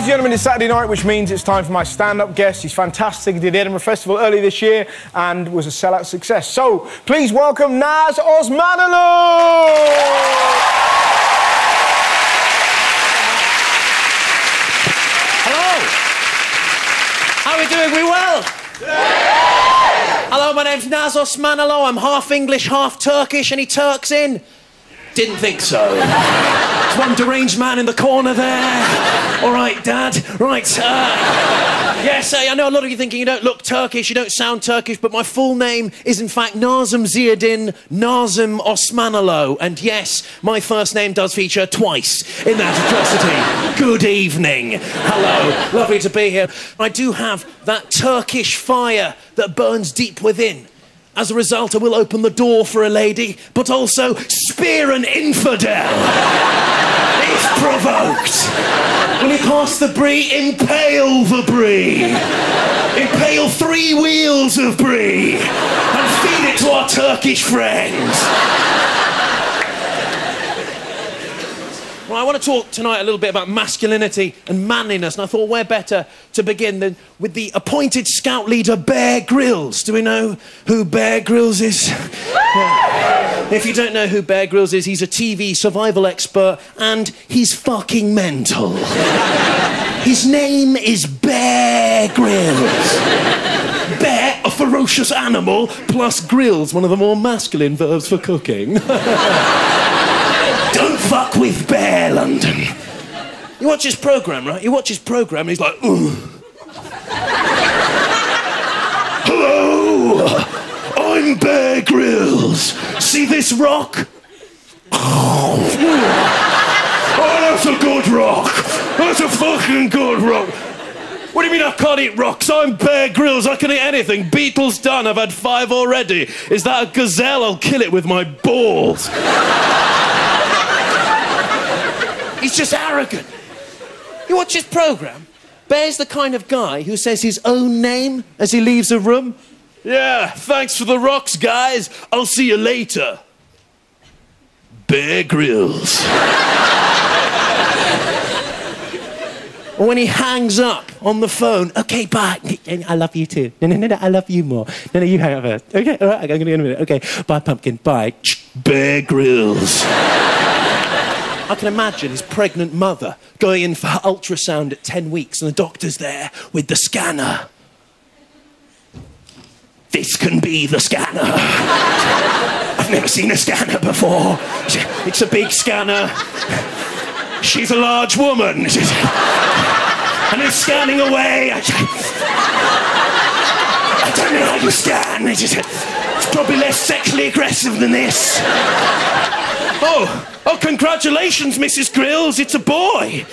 Ladies and gentlemen, it's Saturday night, which means it's time for my stand-up guest. He's fantastic. He did the Edinburgh Festival early this year and was a sellout success. So, please welcome Naz Osmanoglu! Hello! How are we doing? We well? Yeah! Hello, my name's Naz Osmanoglu. I'm half English, half Turkish. Any Turks in? Didn't think so. There's one deranged man in the corner there. All right, Dad. Right. Yes, I know a lot of you thinking you don't look Turkish, you don't sound Turkish, but my full name is in fact Nazım Ziadin Nazım Osmanoglu. And yes, my first name does feature twice in that atrocity. Good evening. Hello. Lovely to be here. I do have that Turkish fire that burns deep within. As a result, I will open the door for a lady, but also spear an infidel, if provoked. When he pass the brie, impale the brie. Impale 3 wheels of brie, and feed it to our Turkish friends. Well, I want to talk tonight a little bit about masculinity and manliness, and I thought where better to begin than with the appointed scout leader, Bear Grylls. Do we know who Bear Grylls is? Yeah. If you don't know who Bear Grylls is, he's a TV survival expert, and he's fucking mental. His name is Bear Grylls. Bear, a ferocious animal, plus grills, one of the more masculine verbs for cooking. Don't fuck with Bear, London. You watch his programme, right? You watch his programme and he's like, ooh. Hello, I'm Bear Grylls. See this rock? Oh, that's a good rock. That's a fucking good rock. What do you mean I can't eat rocks? I'm Bear Grylls, I can eat anything. Beetle's done, I've had 5 already. Is that a gazelle? I'll kill it with my balls. He's just arrogant. You watch his programme? Bear's the kind of guy who says his own name as he leaves a room. Yeah, thanks for the rocks, guys. I'll see you later. Bear Grylls. Or when he hangs up on the phone, okay, bye. I love you too. No, I love you more. No, you hang up first. Okay, all right, I'm going to go in a minute. Okay, bye, pumpkin, bye. Bear Grylls. I can imagine his pregnant mother going in for her ultrasound at 10 weeks and the doctor's there with the scanner. This can be the scanner. I've never seen a scanner before. It's a big scanner. She's a large woman. And it's scanning away. I don't know how you scan. It's probably less sexually aggressive than this. Oh, congratulations, Mrs. Grylls, it's a boy.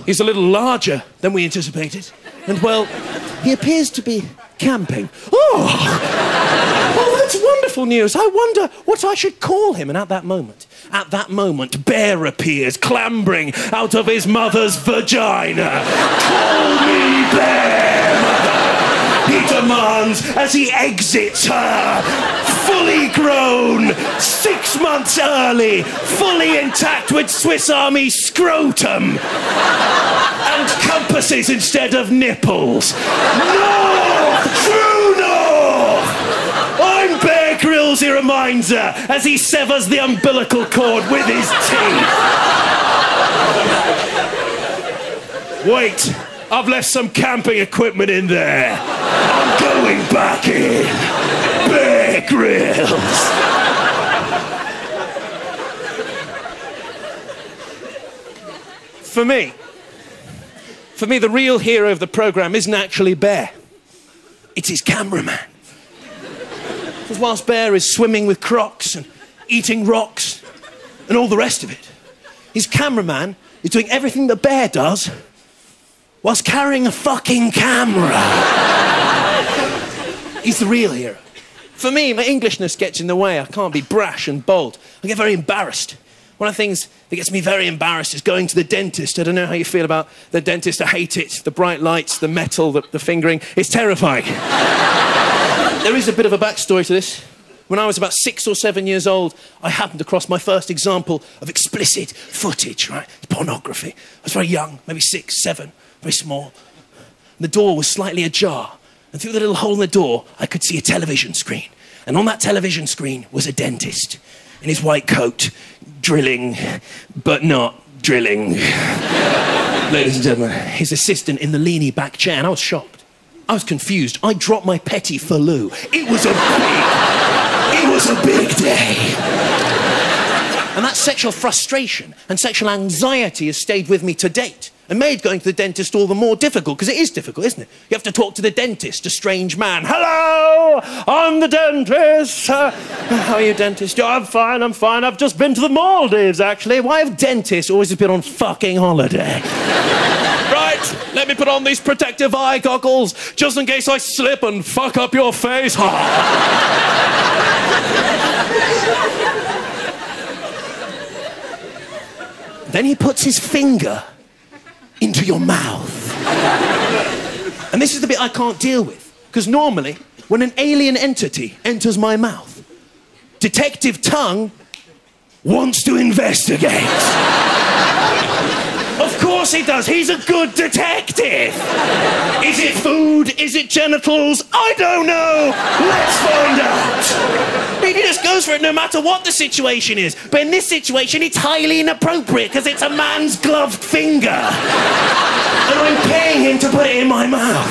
He's a little larger than we anticipated. And, well, he appears to be camping. Oh, that's wonderful news. I wonder what I should call him. And at that moment, Bear appears, clambering out of his mother's vagina. Call me Bear, mother, he demands as he exits her. Fully grown, 6 months early, fully intact with Swiss Army scrotum. And compasses instead of nipples. North! True north! I'm Bear Grylls, he reminds her, as he severs the umbilical cord with his teeth. Wait, I've left some camping equipment in there. I'm going back in. Bear Grylls. For me, the real hero of the programme isn't actually Bear. It's his cameraman. Because whilst Bear is swimming with crocs and eating rocks and all the rest of it, his cameraman is doing everything that Bear does whilst carrying a fucking camera. He's the real hero. For me, my Englishness gets in the way. I can't be brash and bold. I get very embarrassed. One of the things that gets me very embarrassed is going to the dentist. I don't know how you feel about the dentist. I hate it. The bright lights, the metal, the fingering. It's terrifying. There is a bit of a backstory to this. when I was about 6 or 7 years old, I happened across my first example of explicit footage, right? Pornography. I was very young, maybe 6, 7, very small. The door was slightly ajar, and through the little hole in the door, I could see a television screen. And on that television screen was a dentist in his white coat, drilling, but not drilling. Ladies and gentlemen, his assistant in the leany back chair, and I was shocked. I was confused. I dropped my petit faloo. It was a big day. And that sexual frustration and sexual anxiety has stayed with me to date and made going to the dentist all the more difficult, because it is difficult, isn't it? You have to talk to the dentist, a strange man. Hello, I'm the dentist. How are you, dentist? Oh, I'm fine, I'm fine. I've just been to the Maldives, actually. Why have dentists always been on fucking holiday? Right, let me put on these protective eye goggles, just in case I slip and fuck up your face. Then he puts his finger into your mouth. And this is the bit I can't deal with, because normally, when an alien entity enters my mouth, Detective Tongue wants to investigate. Of course he does. He's a good detective. Is it food? Is it genitals? I don't know. Let's find out. He just goes for it no matter what the situation is. But in this situation, it's highly inappropriate because it's a man's gloved finger. And I'm paying him to put it in my mouth.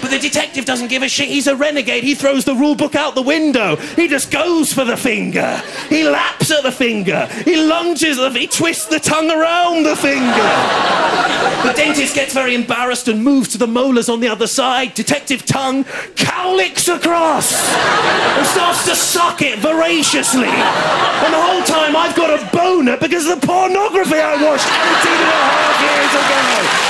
But the detective doesn't give a shit. He's a renegade. He throws the rule book out the window. He just goes for the finger. He laps at the finger. He lunges at the... He twists the tongue around the finger. The dentist gets very embarrassed and moves to the molars on the other side. Detective Tongue cowlicks across and starts to suck it voraciously. And the whole time I've got a boner because of the pornography I watched 18.5 years ago.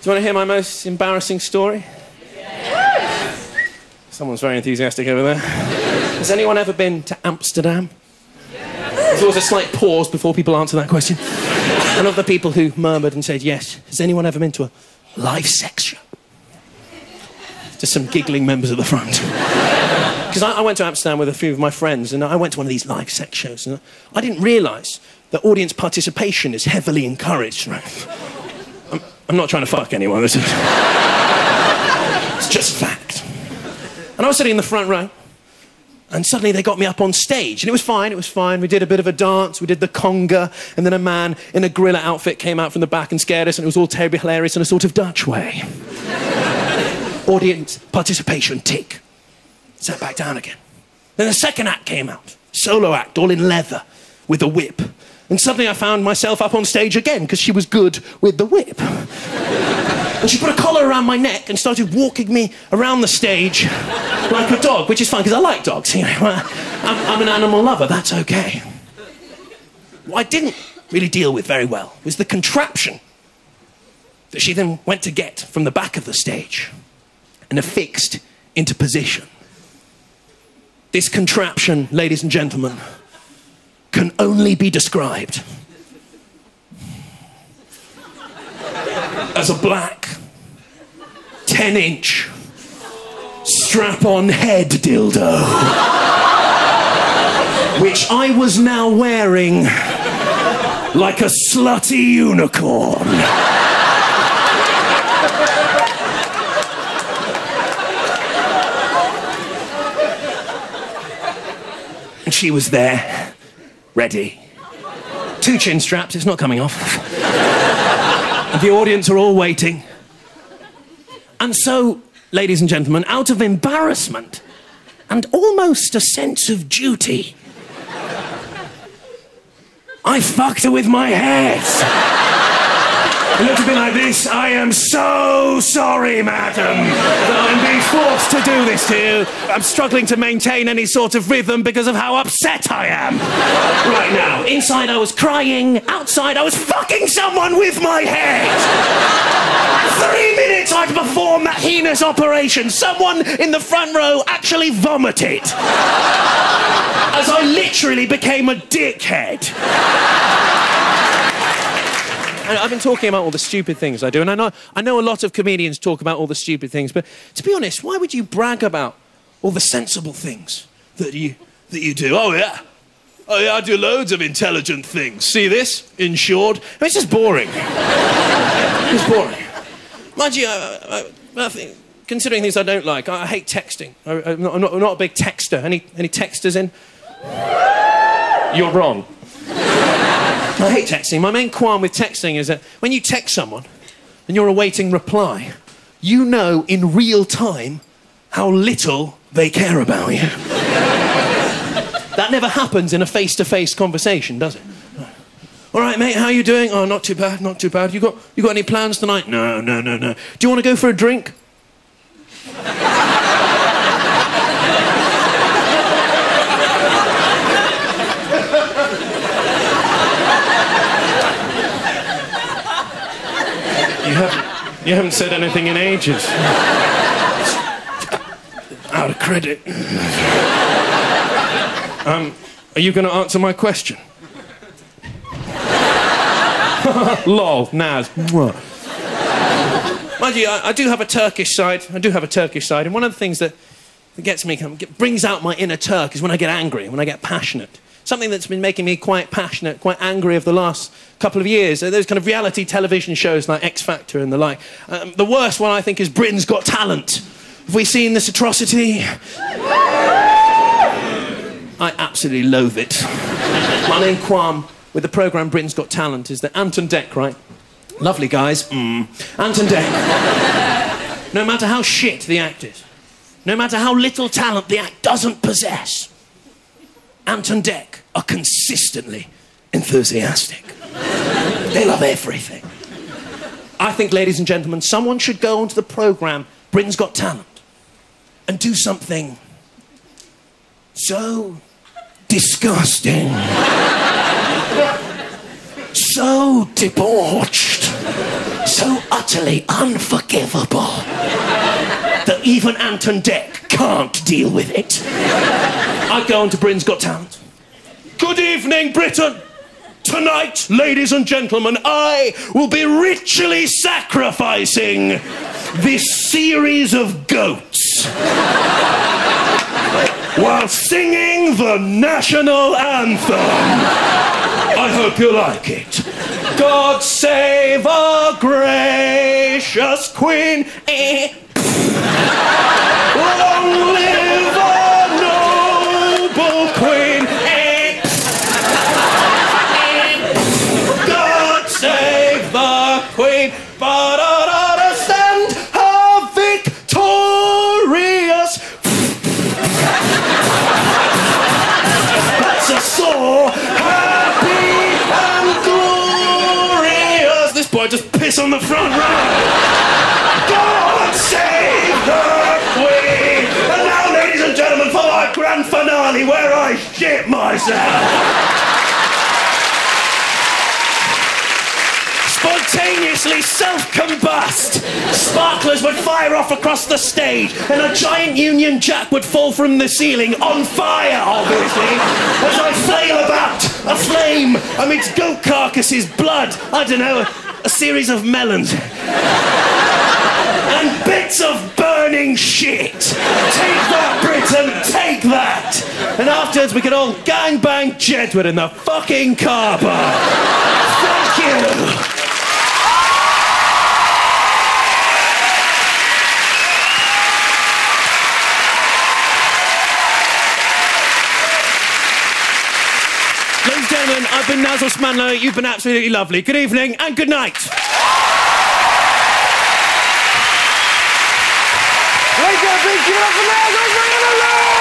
Do you want to hear my most embarrassing story? Yes. Someone's very enthusiastic over there. Has anyone ever been to Amsterdam? Yes. There's always a slight pause before people answer that question. And of the people who murmured and said yes, has anyone ever been to a live sex show? Just some giggling members at the front. Because I went to Amsterdam with a few of my friends, and I went to one of these live sex shows, and I didn't realise that audience participation is heavily encouraged, right? I'm not trying to fuck anyone, this is... It's just fact. And I was sitting in the front row, and suddenly they got me up on stage, and it was fine, it was fine. We did a bit of a dance, we did the conga, and then a man in a gorilla outfit came out from the back and scared us, and it was all terribly hilarious in a sort of Dutch way. Audience participation, tick. Sat back down again. Then the second act came out, solo act, all in leather, with a whip. And suddenly I found myself up on stage again, because she was good with the whip. And she put a collar around my neck and started walking me around the stage like a dog, which is fine, because I like dogs. You know, I'm an animal lover, that's okay. What I didn't really deal with very well was the contraption that she then went to get from the back of the stage and affixed into position. This contraption, ladies and gentlemen, can only be described as a black 10-inch strap-on head dildo, which I was now wearing like a slutty unicorn. And she was there, ready. 2 chin straps, it's not coming off. And the audience are all waiting. And so, ladies and gentlemen, out of embarrassment and almost a sense of duty, I fucked her with my head. It looked a bit like this. I am so sorry, madam, that I'm being forced to do this to you. I'm struggling to maintain any sort of rhythm because of how upset I am right now. Inside I was crying, outside I was fucking someone with my head. 3 minutes I'd performed that heinous operation. Someone in the front row actually vomited as I literally became a dickhead. I've been talking about all the stupid things I do, and I know a lot of comedians talk about all the stupid things, but to be honest, why would you brag about all the sensible things that you do? Oh, yeah, I do loads of intelligent things. See this? Insured. I mean, it's just boring. It's boring. Mind you, I think, considering things I don't like, I hate texting. I'm not a big texter. Any texters in? You're wrong. I hate texting. My main qualm with texting is that when you text someone and you're awaiting reply, you know in real time how little they care about you. That never happens in a face-to-face conversation, does it? All right, mate, how you doing? Oh, not too bad, not too bad. You got any plans tonight? No. Do you want to go for a drink? You haven't said anything in ages. Out of credit. Are you going to answer my question? Lol, Naz. Mind you, I do have a Turkish side. And one of the things that gets me, brings out my inner Turk is when I get angry, when I get passionate. Something that's been making me quite passionate, quite angry over the last couple of years. Those kind of reality television shows like X Factor and the like. The worst one, I think, is Britain's Got Talent. Have we seen this atrocity? I absolutely loathe it. My main qualm with the programme Britain's Got Talent is that Ant and Dec, right? Lovely guys. Ant and Dec. No matter how shit the act is, no matter how little talent the act doesn't possess, Ant and Dec are consistently enthusiastic. They love everything. I think, ladies and gentlemen, someone should go onto the programme Britain's Got Talent and do something so disgusting, so debauched, so utterly unforgivable that even Ant and Dec can't deal with it. I'd go on to Britain's Got Talent. Good evening, Britain. Tonight, ladies and gentlemen, I will be ritually sacrificing this series of goats while singing the national anthem. I hope you like it. God save our gracious Queen. Long live our noble Queen. God save the Queen. Ba-da-da-da, stand her victorious. That's a sore, happy and glorious. This boy just piss on the front row. God save the Queen! And now, ladies and gentlemen, for our grand finale where I shit myself. Spontaneously self-combust. Sparklers would fire off across the stage and a giant Union Jack would fall from the ceiling, on fire, obviously, as I flail about, aflame amidst goat carcasses, blood, I don't know, a series of melons. And bits of burning shit. Take that, Britain, take that. And afterwards we could all gangbang Jedward in the fucking car park. Thank you. Ladies and gentlemen, I've been Naz Osmanoglu. You've been absolutely lovely. Good evening and good night. Big give it up for Naz Osmanoglu!